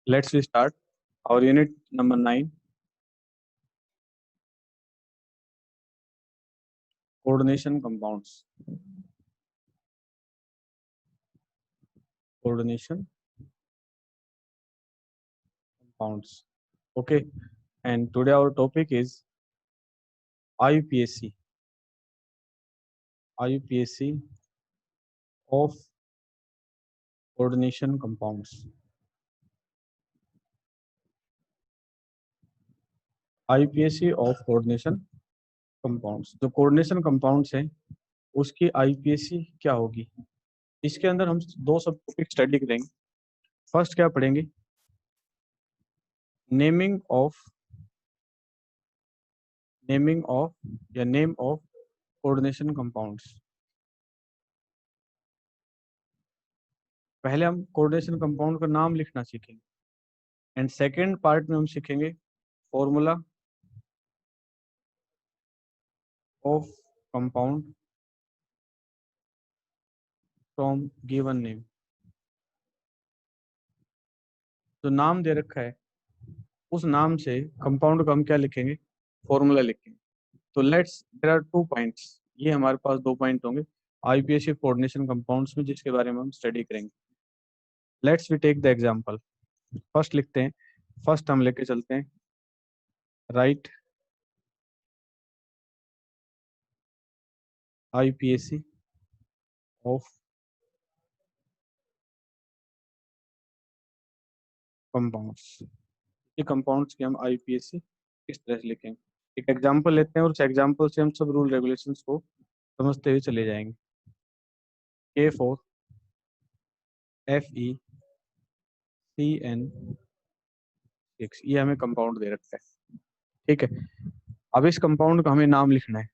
Let's we start our unit number 9, coordination compounds. Coordination compounds. Okay, and today our topic is IUPAC. IUPAC of coordination compounds. IUPAC of coordination compounds. जो coordination compounds हैं उसकी IUPAC क्या होगी? इसके अंदर हम दो सब टॉपिक स्टडी करेंगे. फर्स्ट क्या पढ़ेंगे? नेमिंग ऑफ या नेम ऑफ कोऑर्डिनेशन कंपाउंड्स. पहले हम कोऑर्डिनेशन कंपाउंड का नाम लिखना सीखेंगे एंड सेकेंड पार्ट में हम सीखेंगे formula of compound from given name. जो नाम दे रखा है उस नाम से कंपाउंड का हम क्या लिखेंगे? फॉर्मूला लिखेंगे. तो लेट्स देयर आर 2 पॉइंट्स. ये हमारे पास 2 पॉइंट होंगे आईपीएसी कोऑर्डिनेशन कंपाउंड्स में जिसके बारे में हम स्टडी करेंगे. Let's we take the example. First लिखते हैं. फर्स्ट हम लेके चलते हैं राइट IUPAC ऑफ कंपाउंड्स. ये कंपाउंड्स की हम IUPAC किस तरह से लिखेंगे? एक एग्जांपल लेते हैं और उस एग्जांपल से हम सब रूल रेगुलेशंस को समझते हुए चले जाएंगे. K4 FeCN6 ये हमें कंपाउंड दे रखा है. ठीक है. अब इस कंपाउंड का हमें नाम लिखना है.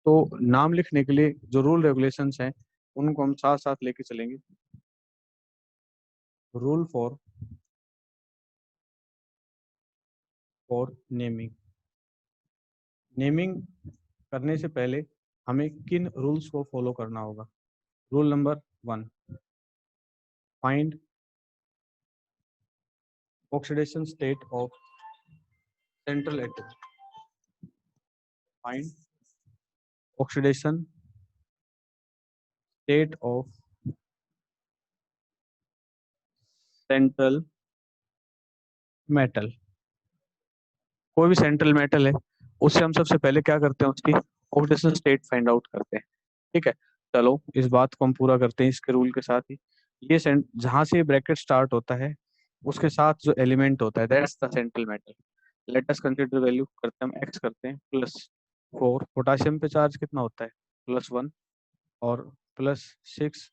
तो नाम लिखने के लिए जो रूल रेगुलेशंस हैं उनको हम साथ साथ लेके चलेंगे. Rule for naming. नेमिंग करने से पहले हमें किन रूल्स को फॉलो करना होगा? Rule number 1, find oxidation state of central atom. Find oxidation state of central metal. कोई भी सेंट्रल मेटल है उससे हम सबसे पहले क्या करते हैं? उसकी ऑक्सीडेशन स्टेट फाइंड आउट करते हैं. ठीक है. चलो इस बात को हम पूरा करते हैं इसके रूल के साथ ही. ये जहां से ब्रैकेट स्टार्ट होता है उसके साथ जो एलिमेंट होता है that's the central metal. Let us consider value करते हैं हम एक्स करते हैं +4. पोटाशियम पे चार्ज कितना होता है? +1 और +6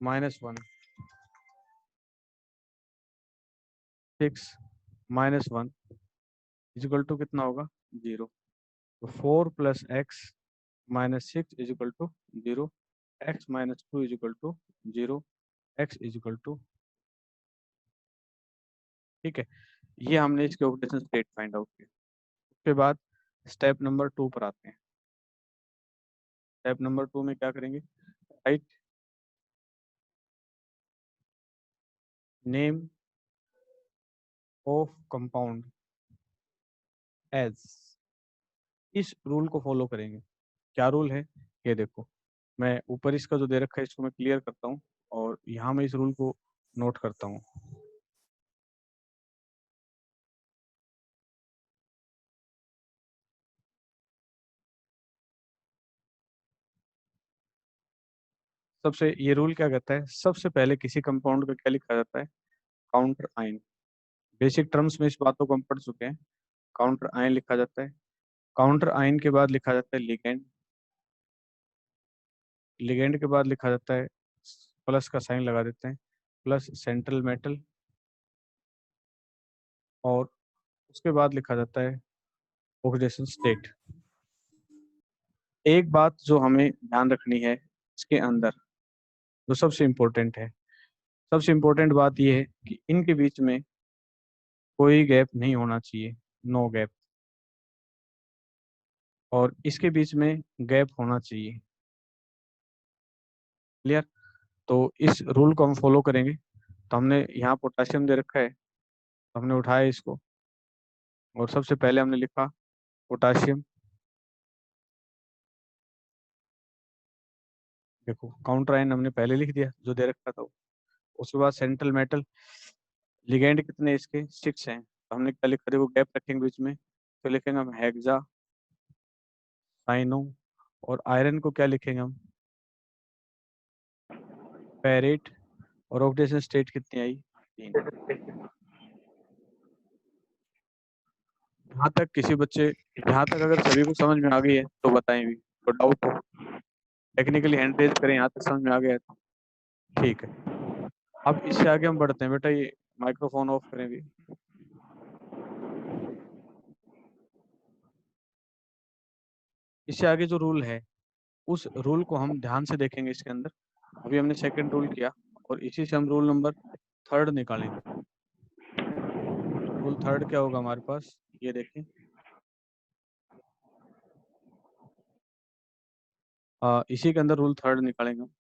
-1 6 -1 इजिकल टू कितना होगा? 0. तो 4 + x -6 equal to 0. x - 2 equal to 0. x equal to. ठीक है. ये हमने इसके ऑक्सीडेशन स्टेट फाइंड आउट किया. उसके बाद स्टेप नंबर 2 पर आते हैं. स्टेप नंबर 2 में क्या करेंगे? Right name of compound as. इस रूल को फॉलो करेंगे. क्या रूल है? ये देखो, मैं ऊपर इसका जो दे रखा है इसको मैं क्लियर करता हूँ और यहाँ मैं इस रूल को नोट करता हूँ. सबसे ये रूल क्या कहता है? सबसे पहले किसी कंपाउंड का क्या लिखा जाता है? Counter ion. बेसिक टर्म्स में इस बातों को हम पढ़ चुके हैं. काउंटर आयन लिखा जाता है. काउंटर आयन के बाद लिखा जाता है लिगेंड. लिगेंड के बाद लिखा जाता है प्लस का साइन लगा देते हैं प्लस सेंट्रल मेटल. और उसके बाद लिखा जाता है ऑक्सीडेशन स्टेट. एक बात जो हमें ध्यान रखनी है इसके अंदर जो सबसे इम्पोर्टेंट है, सबसे इम्पोर्टेंट बात यह है कि इनके बीच में कोई गैप नहीं होना चाहिए. No gap. और इसके बीच में गैप होना चाहिए. क्लियर? तो इस रूल को हम फॉलो करेंगे. तो हमने यहाँ पोटेशियम दे रखा है हमने उठाया इसको और सबसे पहले हमने लिखा पोटाशियम। देखो काउंटर आयन हमने पहले लिख दिया जो दे रखा था। उसके बाद सेंट्रल मेटल, लिगेंड कितने इसके 6 हैं, तो हमने क्या लिखा, देखो गैप रखेंगे बीच में, तो लिखेंगे हम हेक्सा, साइनो, और आयरन को क्या लिखेंगे हम, फेरेट। और ऑक्सीडेशन स्टेट कितनी आई, 3। यहाँ तक किसी बच्चे, यहाँ तक अगर सभी को समझ में आ गई है तो बताएं भी, तो डाउट हो टेक्निकली हैंड रेज करें, यहाँ तक समझ में आ गया है तो ठीक है। अब इससे आगे हम बढ़ते हैं, बेटा ये माइक्रोफोन ऑफ करें भी। इससे आगे जो रूल है उस रूल को हम ध्यान से देखेंगे इसके अंदर। अभी हमने सेकंड रूल किया और इसी से हम रूल नंबर 3 निकालेंगे। रूल 3 क्या होगा हमारे पास, ये देखें। इसी के अंदर रूल 3 निकालेंगे हम।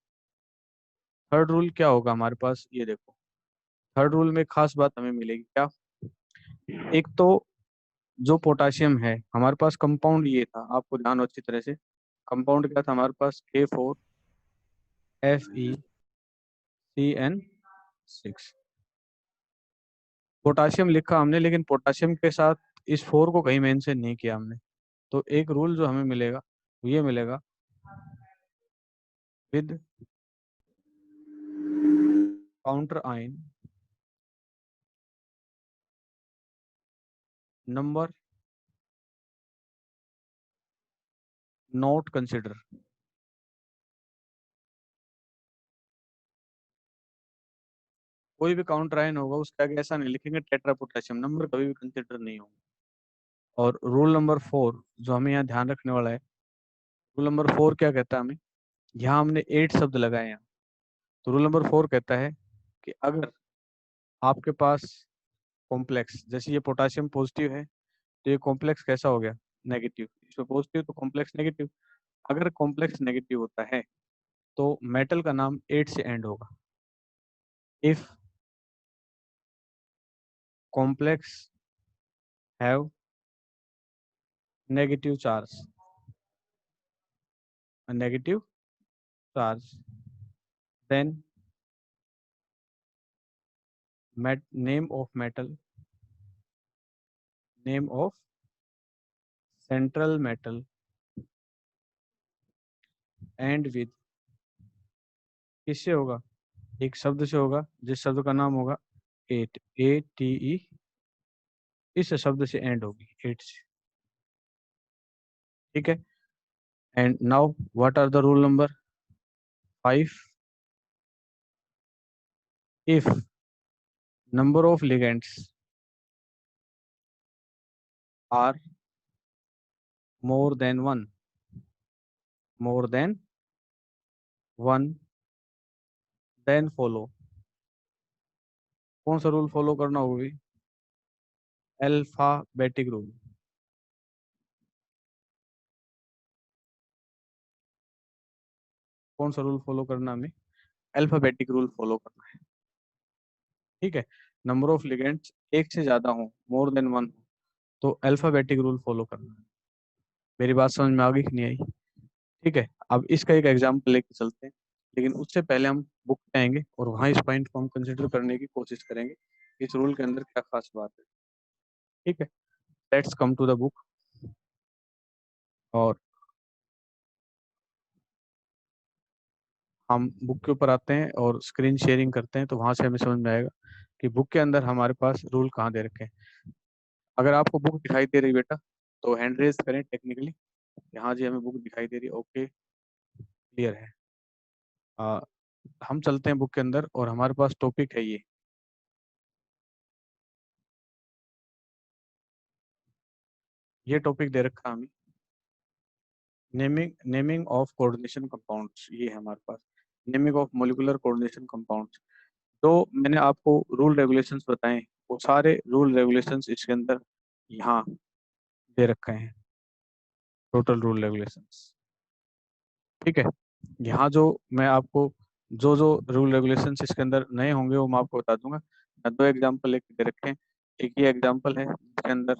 3rd रूल क्या होगा हमारे पास, ये देखो। 3rd रूल में खास बात हमें मिलेगी क्या, एक तो जो पोटाशियम है हमारे पास कंपाउंड ये था, आपको ध्यान हो अच्छी तरह से। कंपाउंड क्या था हमारे पास, K4FeCN6। पोटाशियम लिखा हमने, लेकिन पोटाशियम के साथ इस 4 को कहीं मेंशन नहीं किया हमने। तो एक रूल जो हमें मिलेगा वो ये मिलेगा, with counter ion number not consider. कोई भी काउंटर आयन होगा उसका आगे ऐसा नहीं लिखेंगे टेट्रा पोटेशियम, नंबर कभी भी कंसिडर नहीं होगा। और रूल नंबर 4 जो हमें यहाँ ध्यान रखने वाला है, रूल नंबर 4 क्या कहता है हमें, यहाँ हमने 8 शब्द लगाए हैं। तो रूल नंबर 4 कहता है कि अगर आपके पास कॉम्प्लेक्स, जैसे ये पोटाशियम पॉजिटिव है तो ये कॉम्प्लेक्स कैसा हो गया, नेगेटिव। इसमें पॉजिटिव तो कॉम्प्लेक्स नेगेटिव। अगर कॉम्प्लेक्स नेगेटिव होता है तो मेटल का नाम 8 से एंड होगा। If complex have negative charge, negative charge, then name of metal, name of central metal and with, किससे होगा, एक शब्द से होगा जिस शब्द का नाम होगा 8, ATE। इस शब्द से एंड होगी 8 से, ठीक है। And now what are the rule number 5, if number of ligands are more than one, more than one, then follow. कौन सा रूल फॉलो करना होगी, अल्फाबेटिक रूल। कौन सा रूल फॉलो करना हमें, अल्फाबेटिक रूल फॉलो करना है, ठीक है। नंबर ऑफ लिगेंड्स एक से ज्यादा हो, मोर देन वन हो, तो अल्फाबेटिक रूल फॉलो करना है। मेरी बात समझ में आ गई कि नहीं आई, ठीक है। अब इसका एक एग्जाम्पल लेके चलते हैं, लेकिन उससे पहले हम बुक पे आएंगे और वहाँ इस पॉइंट को हम कंसिडर करने की कोशिश करेंगे, इस रूल के अंदर क्या खास बात है, ठीक है। Let's come to the book. और हम बुक के ऊपर आते हैं और स्क्रीन शेयरिंग करते हैं, तो वहां से हमें समझ में आएगा कि बुक के अंदर हमारे पास रूल कहाँ दे रखे हैं। अगर आपको बुक दिखाई दे रही बेटा तो हैंड रेज करें टेक्निकली। यहाँ जी हमें बुक दिखाई दे रही है, ओके क्लियर है। आ, हम चलते हैं बुक के अंदर और हमारे पास टॉपिक है ये टॉपिक दे रखा है हमें, नेमिंग ऑफ कोऑर्डिनेशन कंपाउंड्स, ये है हमारे पास। Naming of molecular coordination compounds, तो मैंने आपको रूल रेगुलेशंस बताए, वो सारे रूल रेगुलेशंस इसके अंदर यहाँ दे रखे हैं, टोटल रूल रेगुलेशंस, ठीक है। यहाँ जो मैं आपको जो जो रूल रेगुलेशंस इसके अंदर नए होंगे वो मैं आपको बता दूंगा। मैं 2 एग्जाम्पल लेके दे रखे हैं। एक ये एग्जांपल है जिसके अंदर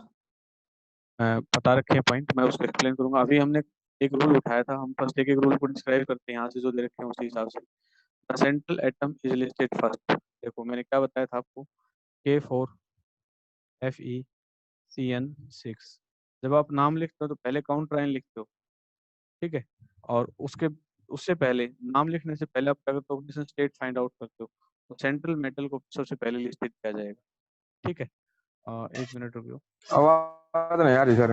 बता रखे हैं पॉइंट, मैं उसको एक्सप्लेन करूंगा। अभी हमने एक रूल उठाया था, हम फर्स्ट एक एक रूल को डिस्क्राइब करते हैं यहाँ से जो दे रखे हैं उसी हिसाब से। The central atom is listed first. देखो मैंने क्या बताया था आपको, K4Fe CN6। जब आप नाम लिखते हो तो पहले काउंटर आयन लिखते हो, ठीक है, और उसके उससे पहले नाम लिखने से पहले आप क्या करते हो, ऑक्सीडेशन स्टेट फाइंड आउट करते हो, तो सेंट्रल मेटल को सबसे पहले लिस्टेड किया जाएगा। ठीक है, एक मिनट रुकियो। आवाज नहीं आ रही सर।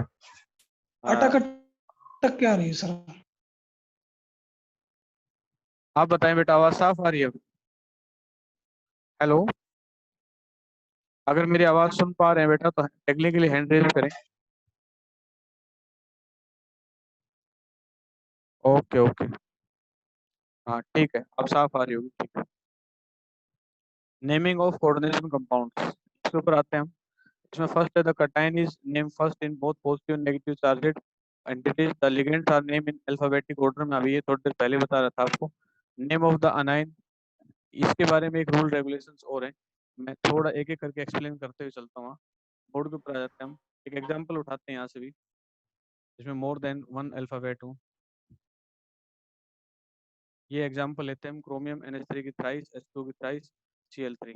अटक अटक क्या रही है सर? आप बताएं बेटा, आवाज साफ आ रही है? हेलो, अगर मेरी आवाज सुन पा रहे हैं बेटा तो टेक्निकली हैंड रेज करें। ओके ओके, हाँ ठीक है, अब साफ आ रही होगी, ठीक है। नेमिंग ऑफ कोऑर्डिनेशन कंपाउंड्स, इसके ऊपर आते हैं हम। इसमें फर्स्ट है the cation is name first in both positive and negative charged entities, the ligands are name in alphabetic order. में अभी ये थोड़ी देर पहले बता रहा था आपको। नेम ऑफ द अनाइन, इसके बारे में एक रूल रेगुलेशंस और हैं, मैं थोड़ा एक एक करके एक्सप्लेन करते हुए चलता हूँ। बोर्ड के ऊपर आ जाते हैं हम, एक एग्जांपल उठाते हैं यहाँ से भी, जिसमें मोर देन वन अल्फाबेट हो। ये एग्जांपल लेते हैं हम, क्रोमियम NH3 की थ्राइस, H2 की थ्राइस, Cl3।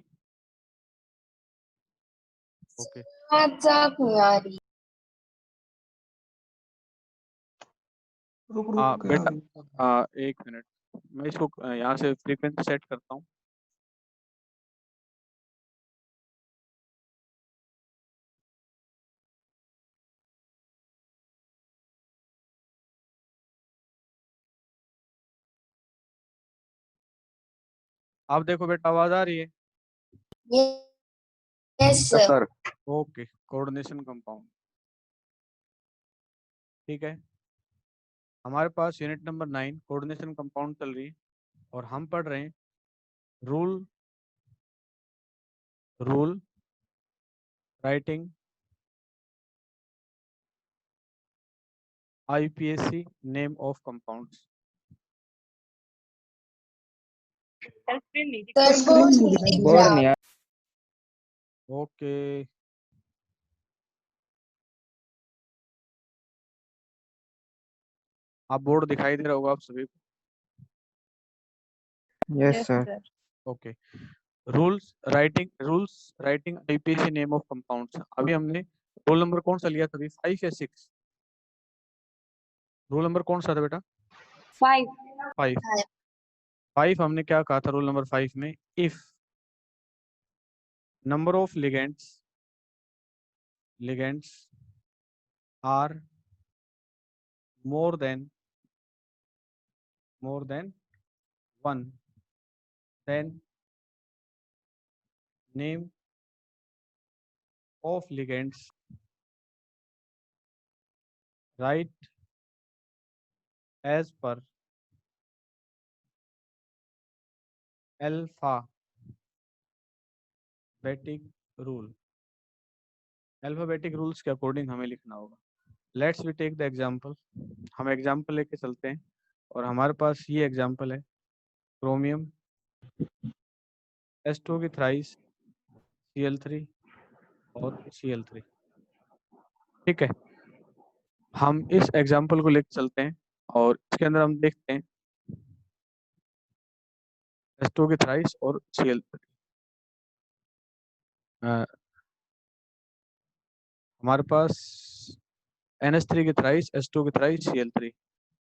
ओके, मजाक नहीं आ रही। रुक रुक क्या बेटा एक मिनट, मैं इसको यहाँ से फ्रीक्वेंसी सेट करता हूँ। आप देखो बेटा, आवाज आ रही है? Yes sir. Okay, coordination compound, ठीक है। हमारे पास यूनिट नंबर 9 कोऑर्डिनेशन कंपाउंड चल रही है, और हम पढ़ रहे हैं rule rule writing IUPAC name of compounds. Sir board नहीं दिख बोर्ड रहा। नहीं आ ओके, आप बोर्ड दिखाई दे रहा होगा आप सभी को। Yes sir. Okay, rules writing IUPAC name of compounds. अभी हमने रोल नंबर कौन सा लिया था अभी, 5 या 6? रोल नंबर कौन सा था बेटा? 5 5। 5 हमने क्या कहा था रोल नंबर 5 में, if number of ligands are more than 1, then name of ligands write as per alphabetic rule। Alphabetic rules के अकॉर्डिंग हमें लिखना होगा। Let's we take the example, हम एग्जांपल लेके चलते हैं, और हमारे पास ये एग्जांपल है क्रोमियम H2 की थ्राइस, Cl3 और Cl3। ठीक है, हम इस एग्जांपल को लेके चलते हैं, और इसके अंदर हम देखते हैं H2 की थ्राइस और Cl3। हमारे पास NH3 की थ्राइस, H2 की थ्राइस, Cl3,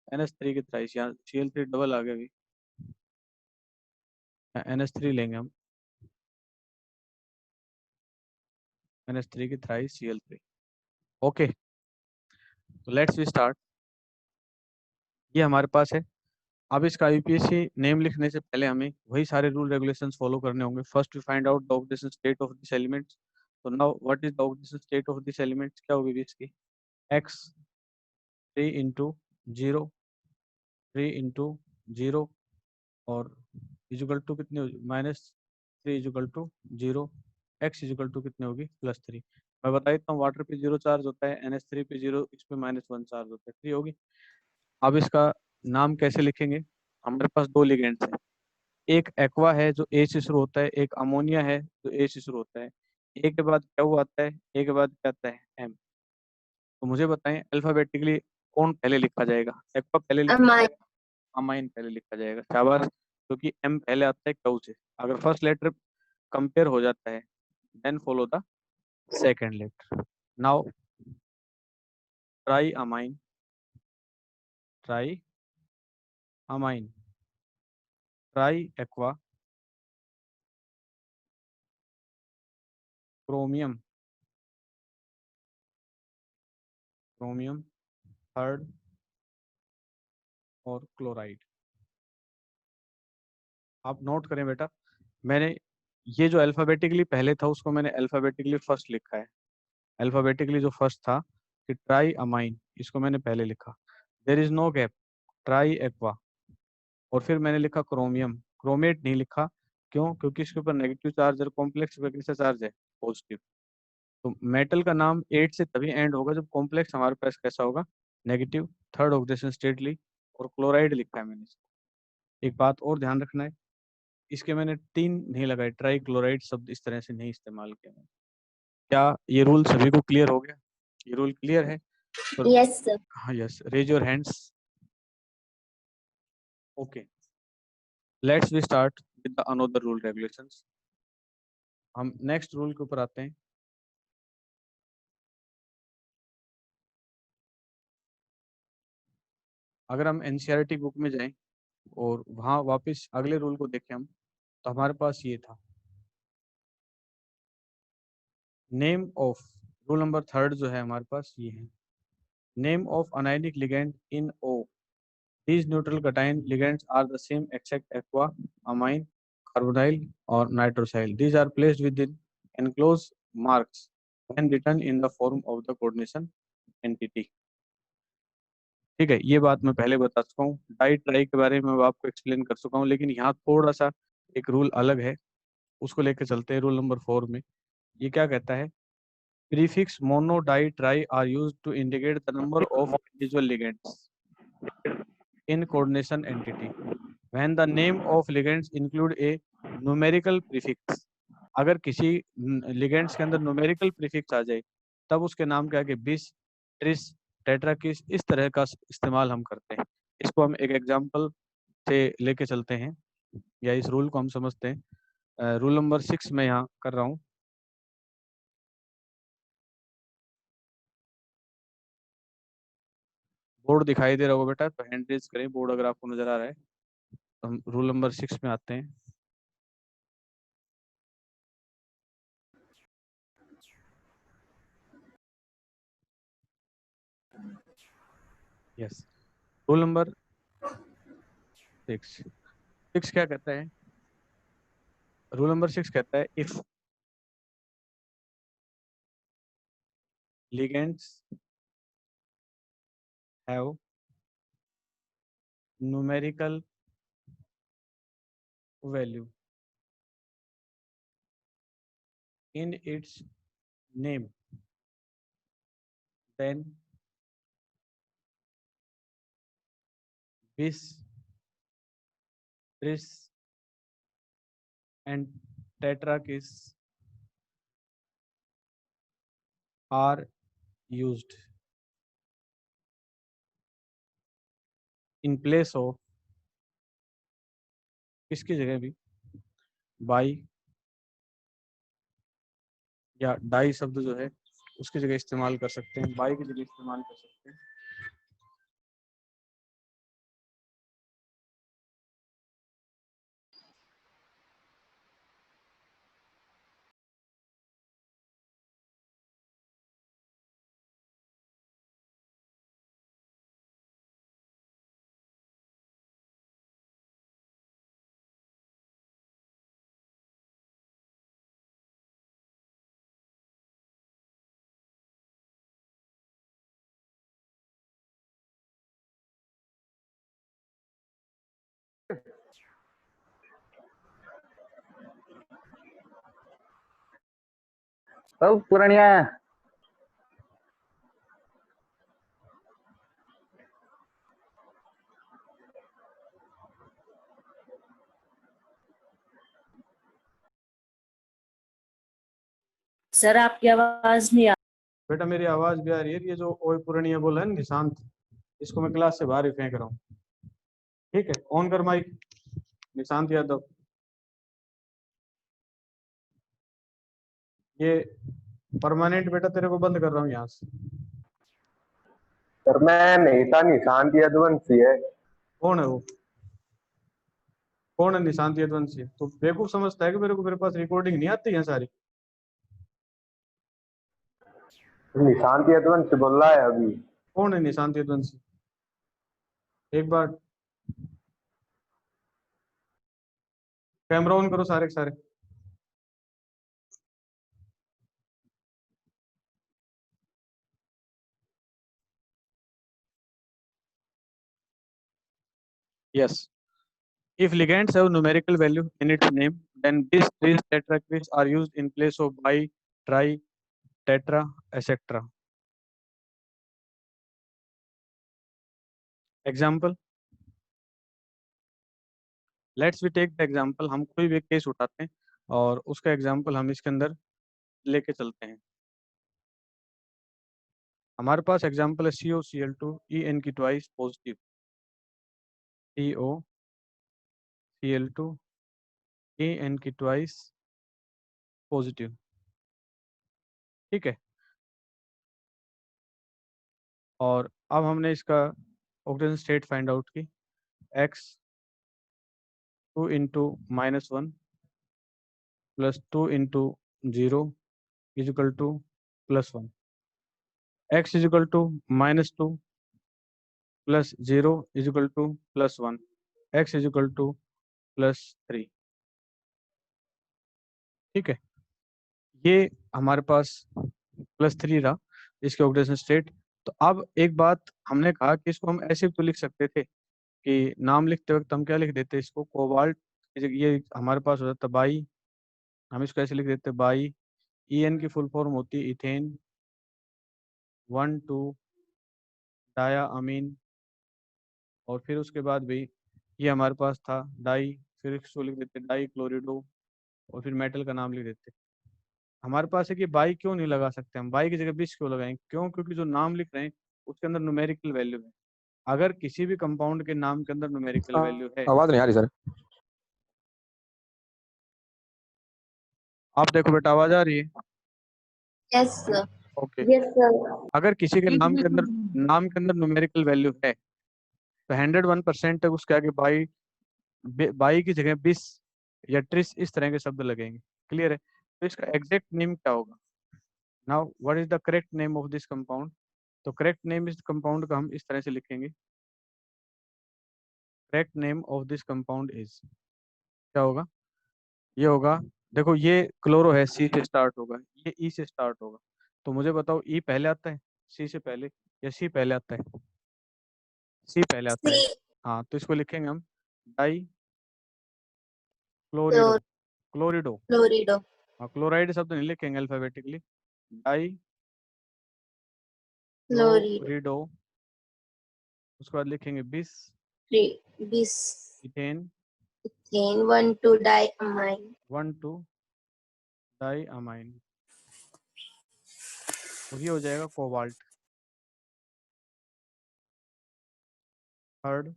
NH3 की थ्राइस, यहाँ Cl3 डबल आ गया अभी, NH3 लेंगे हम, NH3 की थ्राइस Cl3। ओके, तो लेट्स वी स्टार्ट। ये हमारे पास है। अब इसका IUPAC नेम लिखने से पहले हमें वही सारे रूल रेगुलेशंस फॉलो करने होंगे। First we find out the oxidation state of this elements. तो now what is the oxidation state of this elements, क्या होगी इसकी, x 3 × 0, 3 × 0, और इजुकल टू कितनी होगी, -3 = 0, x = कितनी होगी, +3। मैं बता देता हूँ, वाटर पे 0 चार्ज होता है, NH3 पे 0, इस पे -1 चार्ज होता है, 3 होगी। अब इसका नाम कैसे लिखेंगे, हमारे पास दो लिगेंड्स हैं, एक एक्वा है जो A से शुरू होता है, एक अमोनिया है जो A से शुरू होता है। ए के बाद क्या हुआ आता है, ए के बाद क्या आता है, एम। तो मुझे बताएं अल्फाबेटिकली कौन पहले लिखा जाएगा, एक्वा पहले लिखा अमाइन। जाएगा, अमाइन पहले लिखा जाएगा, शाबाश। क्योंकि एम पहले आता है क्यू से। अगर फर्स्ट लेटर कंपेयर हो जाता है then follow the second letter. Now tri amine, tri amine, tri aqua, chromium, chromium third और क्लोराइड। आप नोट करें बेटा, मैंने ये जो अल्फाबेटिकली पहले था उसको मैंने अल्फाबेटिकली फर्स्ट लिखा है। अल्फाबेटिकली जो फर्स्ट था कि ट्राई अमाइन, इसको मैंने पहले लिखा, there is no gap, tri aqua. और फिर मैंने लिखा क्रोमियम, क्रोमेट नहीं लिखा। क्यों? क्योंकि इसके ऊपर नेगेटिव चार्ज और कॉम्प्लेक्स कैसा चार्ज है, पॉजिटिव। तो मेटल का नाम 8 से तभी एंड होगा जब कॉम्प्लेक्स हमारे पास कैसा होगा, नेगेटिव, थर्ड ऑक्सीडेशन स्टेट ली, और क्लोराइड लिखा है मैंने इसको। एक बात और ध्यान रखना है, इसके मैंने 3 नहीं लगाए, ट्राई क्लोराइड शब्द इस तरह से नहीं इस्तेमाल किया मैंने। क्या ये रूल सभी को क्लियर हो गया? ये रूल क्लियर है? तो यस सर। हाँ, yes, raise your hands. Okay, let's we start with the another rule regulations. हम नेक्स्ट रूल के ऊपर आते हैं। अगर हम एनसीईआरटी बुक में जाएं और वहाँ वापस अगले रूल को देखें हम, तो हमारे पास ये था, name of, rule number third जो है हमारे पास ये है, name of anionic ligand in o, these neutral cation ligands are the same except aqua, amine, carbonyl or nitrosyl. These are placed within enclosed marks when written in the form of the coordination entity. ठीक है, ये बात मैं पहले बता चुका हूँ, di tri के बारे में मैं आपको एक्सप्लेन कर चुका हूँ, लेकिन यहाँ थोड़ा सा एक रूल अलग है, उसको लेकर चलते हैं। रूल नंबर 4 में ये क्या कहता है, prefix mono di tri are used to indicate the number of individual ligands in coordination entity when the name of ligands include a numerical prefix। अगर किसी लिगेंड्स के अंदर न्यूमेरिकल प्रीफिक्स आ जाए तब उसके नाम के आगे बिस, ट्रिस, टेट्राकिस इस तरह का इस्तेमाल हम करते हैं। इसको हम एक एग्जांपल से लेके चलते हैं, या इस रूल को हम समझते हैं। रूल नंबर 6 में यहाँ कर रहा हूँ। बोर्ड दिखाई दे रहा होगा बेटा, तो हैंड रेज करें बोर्ड अगर आपको नजर आ रहा है। तो हम रूल नंबर 6 में आते हैं। यस, रूल नंबर 6, 6 क्या कहता है, रूल नंबर 6 कहता है if ligands have numerical value in its name, then bis, tris and tetrakis are used in place of, किसकी जगह भी, बाई या डाई शब्द जो है उसकी जगह इस्तेमाल कर सकते हैं, बाई की जगह इस्तेमाल कर सकते हैं। सब पुरानिया सर आपकी आवाज नहीं आ बेटा मेरी आवाज भी आ रही है। ये जो ओए पुरानी बोला है ना निशांत, इसको मैं क्लास से बाहर ही फेंक रहा हूँ। ठीक है, ऑन कर माइक निशांत यादव। ये परमानेंट बेटा तेरे को बंद कर रहा हूँ यहाँ से। सर मैं नहीं था, निशांत यदुवंशी है। कौन है वो? कौन है निशांत यदुवंशी? तो बेवकूफ समझता है कि मेरे पास रिकॉर्डिंग नहीं आती है सारी। निशांत यदुवंशी बोल रहा है अभी। कौन है निशांत यदुवंशी? एक बार कैमरा ऑन करो सारे के सारे। Yes. If ligands have numerical value in its name, then bis, tris, tetra, quis are used in place of bi, tri, tetra, etc. Example. Let's we take the example. हम कोई भी case उठाते हैं और उसका एग्जाम्पल हम इसके अंदर लेके चलते हैं। हमारे पास एग्जाम्पल है COCl2 En की ट्वाइस पॉजिटिव, COCl2 En की ट्वाइस पॉजिटिव। ठीक है, और अब हमने इसका ऑक्सीजन स्टेट फाइंड आउट की। x 2 into -1 plus 2 into 0 is equal to +1। x is equal to -2 plus 0 is equal to +1। x is equal to +3। ठीक है, ये हमारे पास +3 रहा इसके ऑक्सीडेशन स्टेट। तो अब एक बात हमने कहा कि इसको हम ऐसे तो लिख सकते थे कि नाम लिखते वक्त हम क्या लिख देते इसको कोबाल्ट। ये हमारे पास हो जाता बाई, हम इसको ऐसे लिख देते बाई। En की फुल फॉर्म होती है इथेन 1,2 डाया अमीन। और फिर उसके बाद भी ये हमारे पास था डाई, फिर इसको लिख देते डाई क्लोरिडो, और फिर मेटल का नाम लिख देते। हमारे पास है कि बाई क्यों नहीं लगा सकते हम, बाई की जगह बिस क्यों लगाएं? क्यों? क्योंकि जो नाम लिख रहे हैं उसके अंदर न्यूमेरिकल वैल्यू है। अगर किसी भी कंपाउंड के नाम के अंदर न्यूमेरिकल वैल्यू है, आवाज नहीं आ रही सर। आप देखो बेटा आवाज आ रही है? Yes, sir. Okay. Yes, sir. अगर किसी के एक मिनट नाम के अंदर न्यूमेरिकल वैल्यू है तो 101% तक उसके आगे बाई, बाई की जगह बिस या ट्रिस इस तरह के शब्द लगेंगे। क्लियर है? तो इसका एग्जैक्ट नेम क्या होगा? Now what is the correct name of this compound? तो करेक्ट नेम इस कंपाउंड का हम इस तरह से लिखेंगे, correct name of this compound is, क्या होगा? ये होगा, देखो ये क्लोरो है, सी से स्टार्ट होगा, ये ई से स्टार्ट होगा। तो मुझे बताओ ई पहले आता है सी से पहले या सी पहले आता है? सी पहले आता है। C. हाँ, तो इसको लिखेंगे हम डाई क्लोरिडो, क्लोरिडो। Florido. हाँ, क्लोराइड शब्द नहीं लिखेंगे अल्फाबेटिकली, डाई Florido. क्लोरिडो। उसके बाद लिखेंगे bis 3. Bis. Ethane 1, 2 diamine. 1,2 di amine. तो ये हो जाएगा कोबाल्ट। थर्ड,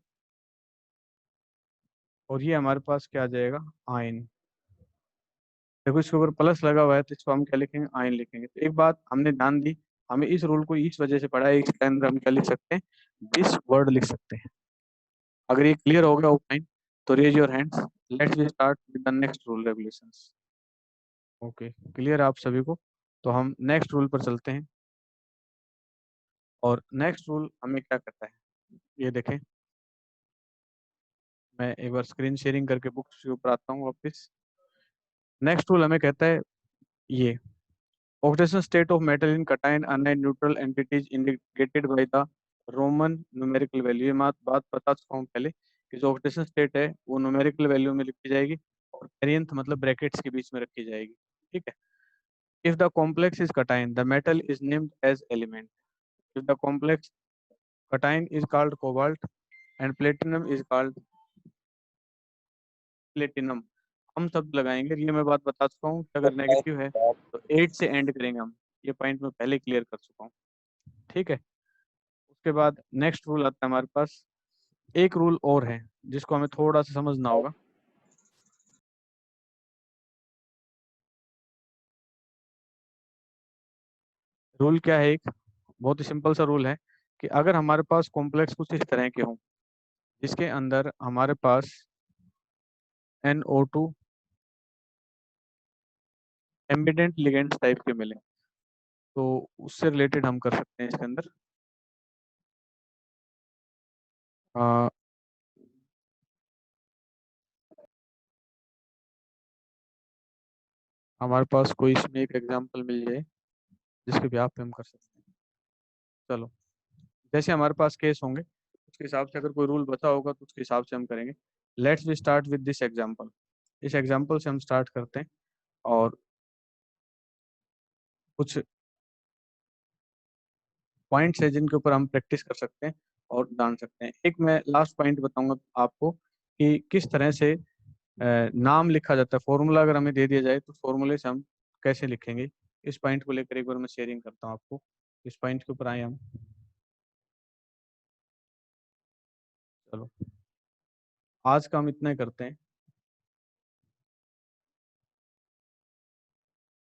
और ये हमारे पास क्या आ जाएगा? आयन। देखो इसके ऊपर प्लस लगा हुआ है तो इसको हम क्या लिखेंगे? आयन लिखेंगे। तो एक बात हमने ध्यान दी, हमें इस रूल को इस वजह से पढ़ा है, इसके अंदर हम क्या लिख सकते हैं? दिस वर्ड लिख सकते हैं। अगर ये क्लियर हो गया ऑफलाइन तो raise your hands. Let's we start with the next rule regulations. Okay, clear है आप सभी को? तो हम नेक्स्ट रूल पर चलते हैं। और नेक्स्ट रूल हमें क्या करता है ये देखें। मैं एक बार स्क्रीन शेयरिंग करके बुक्स के ऊपर आता हूँ वापस। नेक्स्ट रूल हमें कहता है ये oxidation state of metal in cation anion neutral entities indicated by the Roman numerical value। ये बात बता चुका हूँ पहले कि जो ऑक्सीडेशन स्टेट है वो न्यूमेरिकल वैल्यू में लिखी जाएगी और कैरियंथ मतलब ब्रैकेट्स के बीच में रखी जाएगी। ठीक है, if the complex is cation the metal is named as element. If the complex cation is called cobalt and platinum is called platinum. हम शब्द लगाएंगे। ये मैं बात बता चुका हूँ कि अगर नेगेटिव है तो 8 से एंड करेंगे हम। ये पॉइंट मैं पहले क्लियर कर चुका हूँ। ठीक है, उसके बाद नेक्स्ट रूल आता है हमारे पास। एक रूल और है जिसको हमें थोड़ा सा समझना होगा। रूल क्या है? एक बहुत ही सिंपल सा रूल है कि अगर हमारे पास कॉम्प्लेक्स कुछ इस तरह के हों जिसके अंदर हमारे पास NO2 एम्बिडेंट लिगेंड्स टाइप के मिले, तो उससे रिलेटेड हम कर सकते हैं इसके अंदर। आ, हमारे पास कोई इसमें एक एग्जांपल मिल जाए जिसके भी पे हम कर सकते हैं। चलो, जैसे हमारे पास केस होंगे उसके हिसाब से, अगर कोई रूल बता होगा तो उसके हिसाब से हम करेंगे। Let's we start with this example. इस एग्जांपल से हम स्टार्ट करते हैं और कुछ पॉइंट्स है जिनके ऊपर हम प्रैक्टिस कर सकते हैं और जान सकते हैं। एक मैं लास्ट पॉइंट बताऊंगा आपको कि किस तरह से नाम लिखा जाता है। फॉर्मूला अगर हमें दे दिया जाए तो फॉर्मूले से हम कैसे लिखेंगे, इस पॉइंट को लेकर एक बार मैं शेयरिंग करता हूँ आपको। इस पॉइंट के ऊपर आए हम। चलो, आज का हम इतना ही करते हैं।